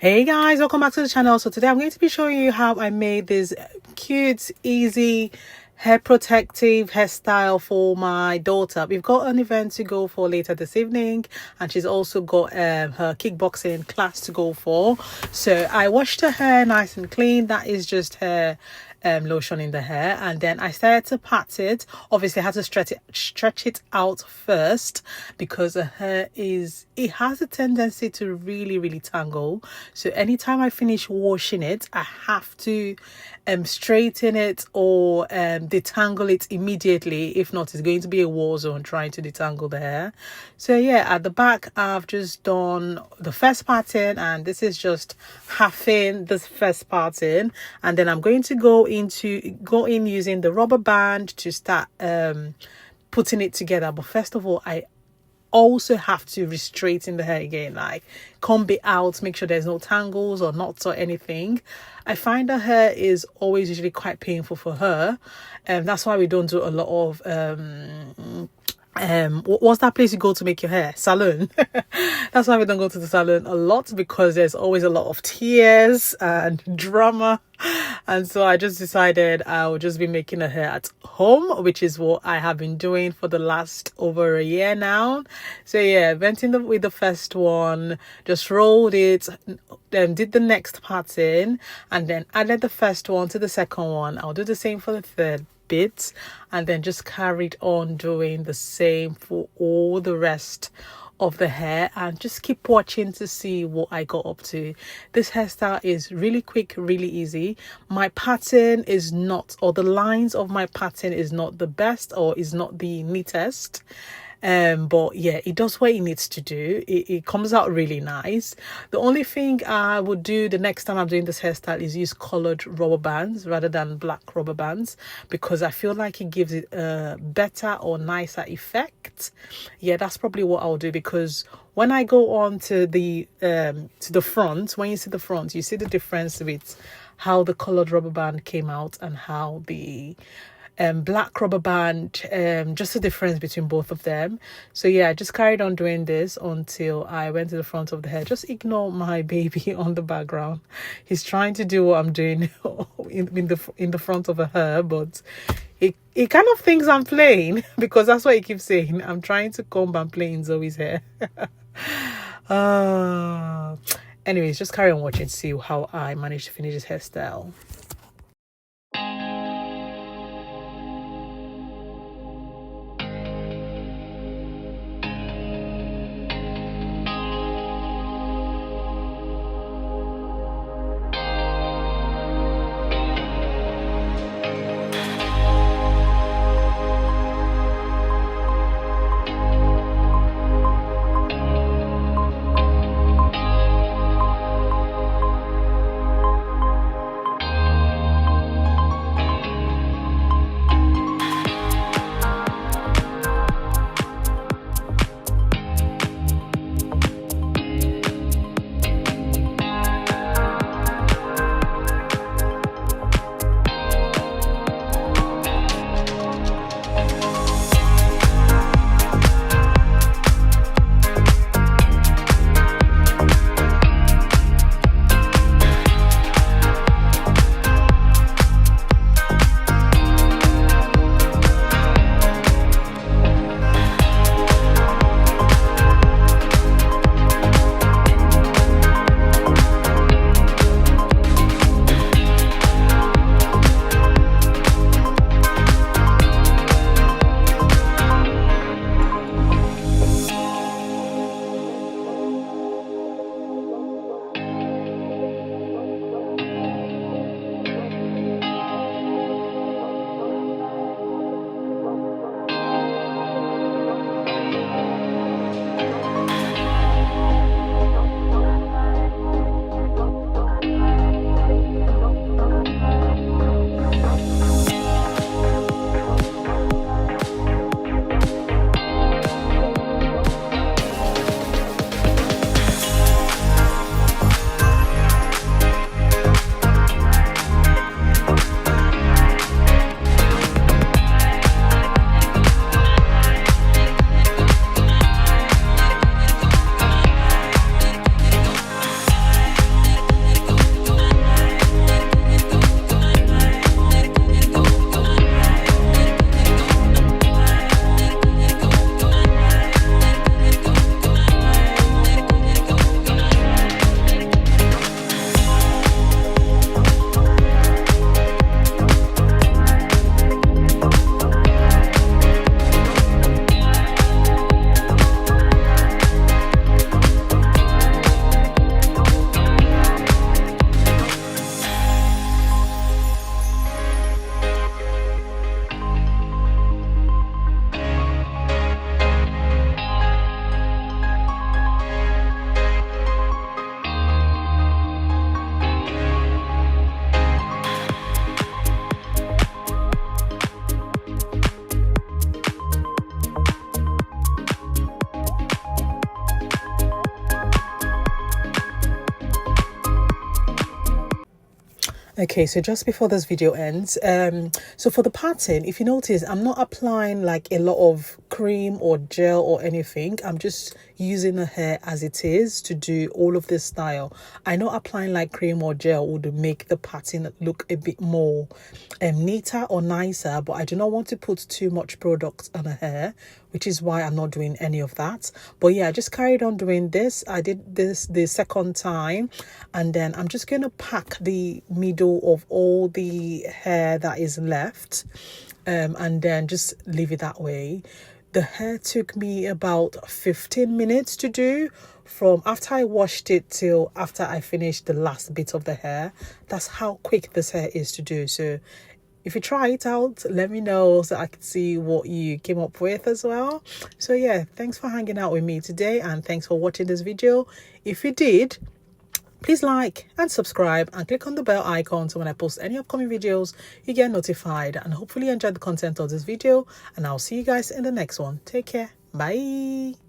Hey guys, welcome back to the channel. So today I'm going to be showing you how I made this cute, easy hair protective hairstyle for my daughter. We've got an event to go for later this evening, and she's also got her kickboxing class to go for. So I washed her hair nice and clean. That is just her lotion in the hair, and then I started to pat it. Obviously I had to stretch it out first because her hair has a tendency to really tangle. So anytime I finish washing it, I have to straighten it or detangle it immediately. If not, it's going to be a war zone trying to detangle the hair. So yeah, at the back I've just done the first parting, and this is just halving this first parting, and then I'm going to go in using the rubber band to start putting it together. But first of all, I also have to re-straighten the hair again, like comb it out, make sure there's no tangles or knots or anything. I find her hair is always usually quite painful for her, and that's why we don't do a lot of what's that place you go to make your hair? Salon. That's why we don't go to the salon a lot, because there's always a lot of tears and drama. And so I just decided I'll just be making her hair at home, which is what I have been doing for the last over a year now. So yeah, went in with the first one, just rolled it, then did the next pattern, and then added the first one to the second one. I'll do the same for the third bit, and then just carried on doing the same for all the rest of the hair, and just keep watching to see what I got up to. This hairstyle is really quick, really easy. My pattern is not, or the lines of my pattern is not the best, or is not the neatest, but yeah, it does what it needs to do. It comes out really nice. The only thing I would do the next time I'm doing this hairstyle is use colored rubber bands rather than black rubber bands, because I feel like it gives it a better or nicer effect. Yeah, that's probably what I'll do, because when I go on to the front, when you see the front, you see the difference with how the colored rubber band came out and how the black rubber band, just the difference between both of them. So yeah, I just carried on doing this until I went to the front of the hair. Just ignore my baby on the background. He's trying to do what I'm doing in the front of her hair, but he kind of thinks I'm playing, because that's what he keeps saying. I'm trying to comb and play in Zoe's hair. Anyways, just carry on watching to see how I managed to finish this hairstyle. Okay, so just before this video ends, so for the pattern, if you notice, I'm not applying like a lot of cream or gel or anything. I'm just using the hair as it is to do all of this style. I know applying like cream or gel would make the pattern look a bit more neater or nicer, but I do not want to put too much product on the hair, which is why I'm not doing any of that. But yeah, I just carried on doing this. I did this the second time, and then I'm just going to pack the middle of all the hair that is left, and then just leave it that way. The hair took me about 15 minutes to do, from after I washed it till after I finished the last bit of the hair. That's how quick this hair is to do. So if you try it out, let me know so I can see what you came up with as well. So yeah, thanks for hanging out with me today, and thanks for watching this video. If you did, please like and subscribe and click on the bell icon so when I post any upcoming videos, you get notified. And hopefully you enjoyed the content of this video, and I'll see you guys in the next one. Take care. Bye.